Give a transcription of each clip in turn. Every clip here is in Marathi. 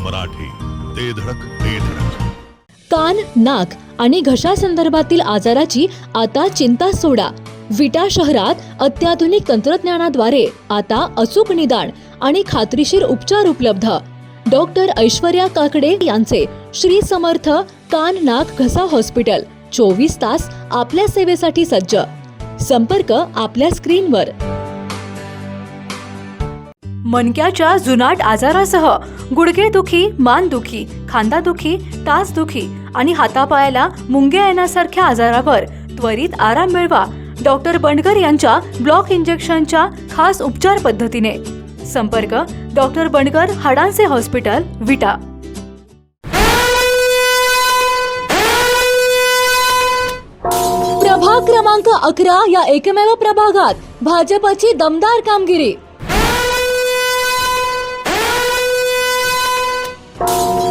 मराठी, ते धडक ते धडक. कान, नाक आणि घशा संदर्भातील आजाराची आता चिंता सोडा. विटा शहरात अत्याधुनिक तंत्रज्ञानाद्वारे आता अचूक निदान आणि खात्रीशीर उपचार उपलब्ध. डॉक्टर ऐश्वर्या काकडे यांचे श्री समर्थ कान नाक घसा हॉस्पिटल 24 तास आपल्या सेवेसाठी सज्ज. संपर्क आपल्या स्क्रीनवर. मणक्याच्या जुनाट आजारासह गुडघेदुखी, मानदुखी, खांदादुखी, टाचदुखी आणि हातापायाला मुंग्या येण्यासारख्या आजारावर त्वरित आराम मिळवा डॉक्टर बंडगर यांच्या ब्लॉक इंजेक्शनच्या खास उपचार पद्धतीने. संपर्क डॉक्टर बंडगर हाडांचे हॉस्पिटल, विटा. प्रभाग क्रमांक 11 या एकमेव प्रभागात भाजपची दमदार कामगिरी.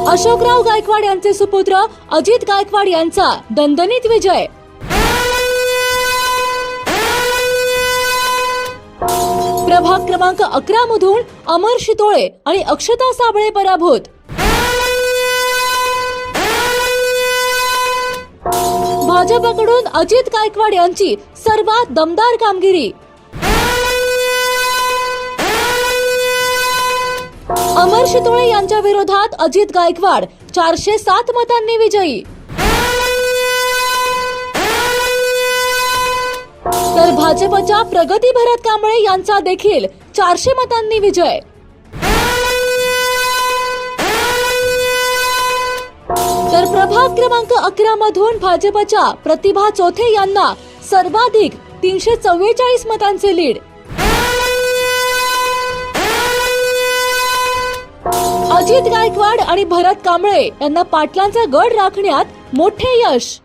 अशोकराव गायकवाड यांचे सुपुत्र अजित गायकवाड यांचा दणदणीत विजय. प्रभाग क्रमांक 11 मधून अमर शितोळे आणि अक्षता साबळे पराभूत. भाजपकडून अजित गायकवाड यांची सर्वात दमदार कामगिरी. अमर शितोळे यांच्या विरोधात अजित गायकवाड 407 मतांनी विजयी. तर भाजपच्या प्रगती भरत कांबळे यांचा देखील 400 मतांनी विजय. तर प्रभाग क्रमांक 11 मधून भाजपच्या प्रतिभा चोथे यांना सर्वाधिक 344 मतांचे लीड. अजित गायकवाड आणि भरत कांबळे यांना पाटलांचा गड राखण्यात मोठे यश.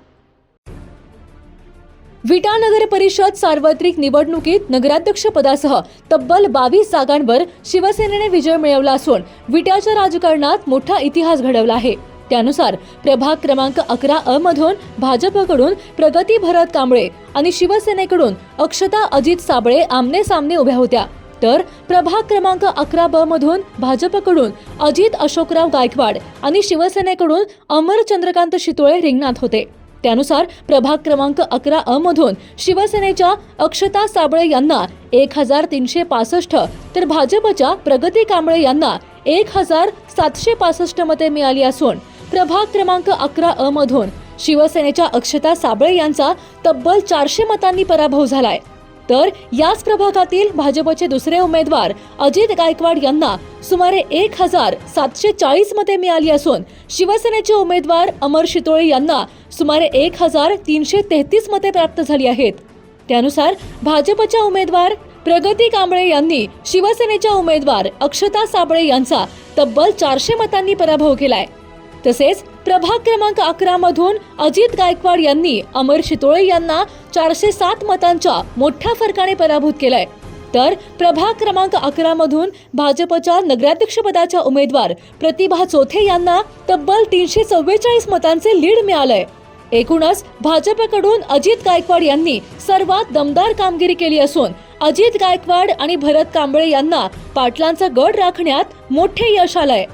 विटा नगर परिषद सार्वत्रिक निवडणुकीत नगराध्यक्ष पदासह तब्बल 22 जागांवर शिवसेनेने विजय मिळवला असून विट्याच्या राजकारणात मोठा इतिहास घडवला आहे. त्यानुसार प्रभाग क्रमांक 11 मधून भाजपकडून प्रगती भरत कांबळे आणि शिवसेनेकडून अक्षता अजित साबळे आमने सामने उभ्या होत्या. तर प्रभाग क्रमांक 11 मधून भाजपकडून अजित अशोकराव गायकवाड आणि शिवसेनेकडून अमर चंद्रकांत शितोळे रिंगणात होते. त्यानुसार प्रभाग क्रमांक 11 मधून शिवसेनेच्या अक्षता साबळे यांना 1365 तर भाजपच्या प्रगती कांबळे यांना 1765 मते मिळाली असून प्रभाग क्रमांक 11 मधून शिवसेनेच्या अक्षता साबळे यांचा तब्बल 400 मतांनी पराभव झालाय. तर याच प्रभागातील भाजपचे दुसरे उमेदवार अजित गायकवाड यांना सुमारे 1740 मते मिळाली असून शिवसेनेचे उमेदवार अमर शितोळे यांना सुमारे 1333 मते प्राप्त झाली आहेत. त्यानुसार भाजपच्या उमेदवार प्रगती कांबळे यांनी शिवसेनेच्या उमेदवार अक्षता साबळे यांचा तब्बल 400 मतांनी पराभव केलाय. तसेच प्रभाग क्रमांक 11 मधून अजित गायकवाड यांनी अमर शितोळे यांना 407 मतांच्या मोठ्या फरकाने पराभूत केलाय. तर प्रभाग क्रमांक 11 मधून भाजपच्या नगराध्यक्षपदाच्या उमेदवार प्रतिभा चोथे यांना तब्बल 344 मतांचे लीड मिळालंय. एकूणच भाजपकडून अजित गायकवाड यांनी सर्वात दमदार कामगिरी केली असून अजित गायकवाड आणि भरत कांबळे यांना पाटलांचा गड राखण्यात मोठे यश आलंय.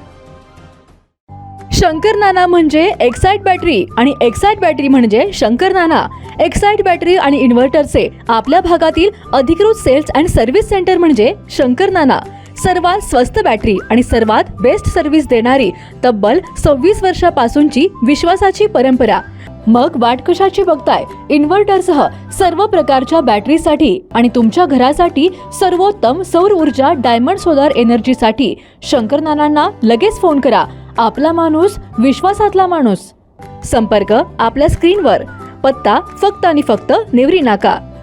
शंकर नाना म्हणजे एक्साइट बॅटरी आणि एक्साइट बॅटरी म्हणजे शंकर नाना. एक्साइट बॅटरी आणि इन्व्हर्टरचे आपल्या भागातील अधिकृत सेल्स अँड सर्व्हिस सेंटर म्हणजे शंकर नाना. सर्वात स्वस्त बॅटरी आणि सर्वात बेस्ट सर्व्हिस देणारी तब्बल 26 वर्षापासूनची विश्वासाची परंपरा. मग वाट कशाची बघताय? इन्व्हर्टरसह सर्व प्रकारच्या बॅटरीसाठी आणि तुमच्या घरासाठी सर्वोत्तम सौर ऊर्जा डायमंड सोलार एनर्जीसाठी शंकर नानांना लगेच फोन करा. आपला माणूस, विश्वासातला माणूस. संपर्क आपल्या स्क्रीनवर. पत्ता फक्त आणि फक्त नेवरी नाका.